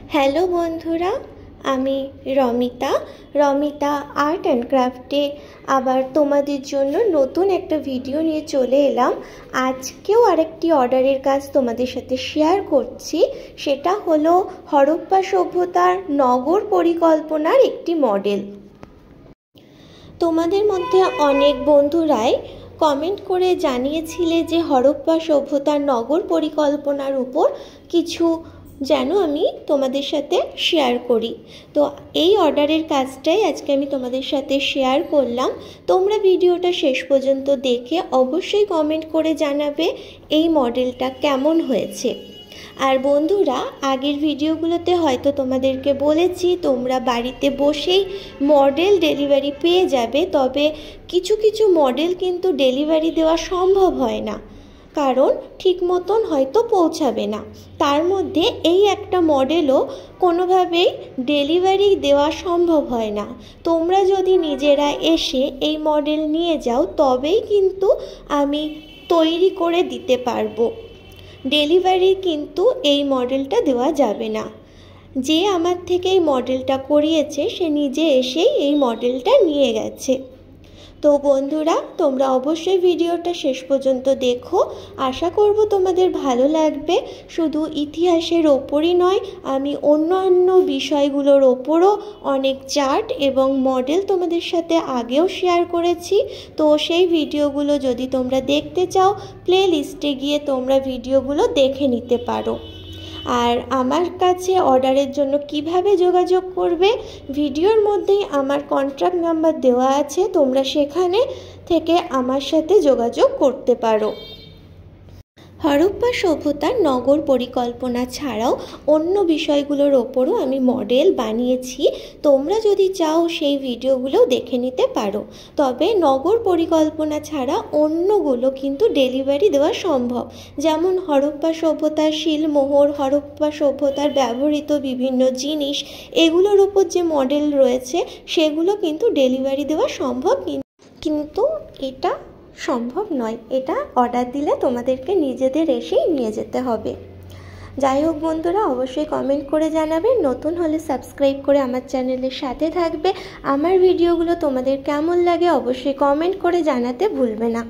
Hello বন্ধুরা, আমি Romita art and ক্রাফটে আবার তোমাদের জন্য নতুন একটা ভিডিও নিয়ে চলে এলাম। আজকেও আরেকটি অর্ডারের কাজ তোমাদের সাথে শেয়ার করছি। সেটা হলো হরপ্পা সভ্যতার নগর পরিকল্পনার একটি মডেল। তোমাদের মধ্যে অনেক বন্ধুরাই কমেন্ট করে জানিয়েছিলে যে হরপ্পা সভ্যতার নগর পরিকল্পনার উপর কিছু যেন আমি তোমাদের সাথে শেয়ার করি। তো এই অর্ডারের কাজটাই আজকে আমি তোমাদের সাথে শেয়ার করলাম। তোমরা ভিডিওটা শেষ পর্যন্ত দেখে অবশ্যই কমেন্ট করে জানাবে এই মডেলটা কেমন হয়েছে। আর বন্ধুরা, আগের ভিডিওগুলোতে হয়তো তোমাদেরকে বলেছি তোমরা বাড়িতে বসেই মডেল ডেলিভারি পেয়ে যাবে, তবে কিছু কিছু মডেল কিন্তু ডেলিভারি দেওয়া সম্ভব হয় না, কারণ ঠিক মতন হয়তো পৌঁছাবে না। তার মধ্যে এই একটা মডেলও কোনোভাবেই ডেলিভারি দেওয়া সম্ভব হয় না। তোমরা যদি নিজেরা এসে এই মডেল নিয়ে যাও তবেই কিন্তু আমি তৈরি করে দিতে পারবো। ডেলিভারি কিন্তু এই মডেলটা দেওয়া যাবে না। যে আমার থেকে এই মডেলটা করিয়েছে সে নিজে এসেই এই মডেলটা নিয়ে গেছে। তো বন্ধুরা, তোমরা অবশ্যই ভিডিওটা শেষ পর্যন্ত দেখো। আশা করব তোমাদের ভালো লাগবে। শুধু ইতিহাসের ওপরই নয়, আমি অন্যান্য বিষয়গুলোর ওপরও অনেক চার্ট এবং মডেল তোমাদের সাথে আগেও শেয়ার করেছি। তো সেই ভিডিওগুলো যদি তোমরা দেখতে চাও, প্লে লিস্টে গিয়ে তোমরা ভিডিওগুলো দেখে নিতে পারো। আর আমার কাছে অর্ডারের জন্য কিভাবে যোগাযোগ করবে, ভিডিওর মধ্যেই আমার কন্ট্যাক্ট নাম্বার দেওয়া আছে, তোমরা সেখানে থেকে আমার সাথে যোগাযোগ করতে পারো। হরপ্পা সভ্যতার নগর পরিকল্পনা ছাড়াও অন্য বিষয়গুলোর ওপরও আমি মডেল বানিয়েছি। তোমরা যদি চাও সেই ভিডিওগুলো দেখে নিতে পারো। তবে নগর পরিকল্পনা ছাড়া অন্যগুলো কিন্তু ডেলিভারি দেওয়া সম্ভব। যেমন হরপ্পা সভ্যতার শিলমোহর, হরপ্পা সভ্যতার ব্যবহৃত বিভিন্ন জিনিস, এগুলোর ওপর যে মডেল রয়েছে সেগুলো কিন্তু ডেলিভারি দেওয়া সম্ভব, কিন্তু এটা সম্ভব নয়। এটা অর্ডার দিলে তোমাদেরকে নিজেদের এসেই নিয়ে যেতে হবে। যাই হোক বন্ধুরা, অবশ্যই কমেন্ট করে জানাবে। নতুন হলে সাবস্ক্রাইব করে আমার চ্যানেলের সাথে থাকবে। আমার ভিডিওগুলো তোমাদের কেমন লাগে অবশ্যই কমেন্ট করে জানাতে ভুলবে না।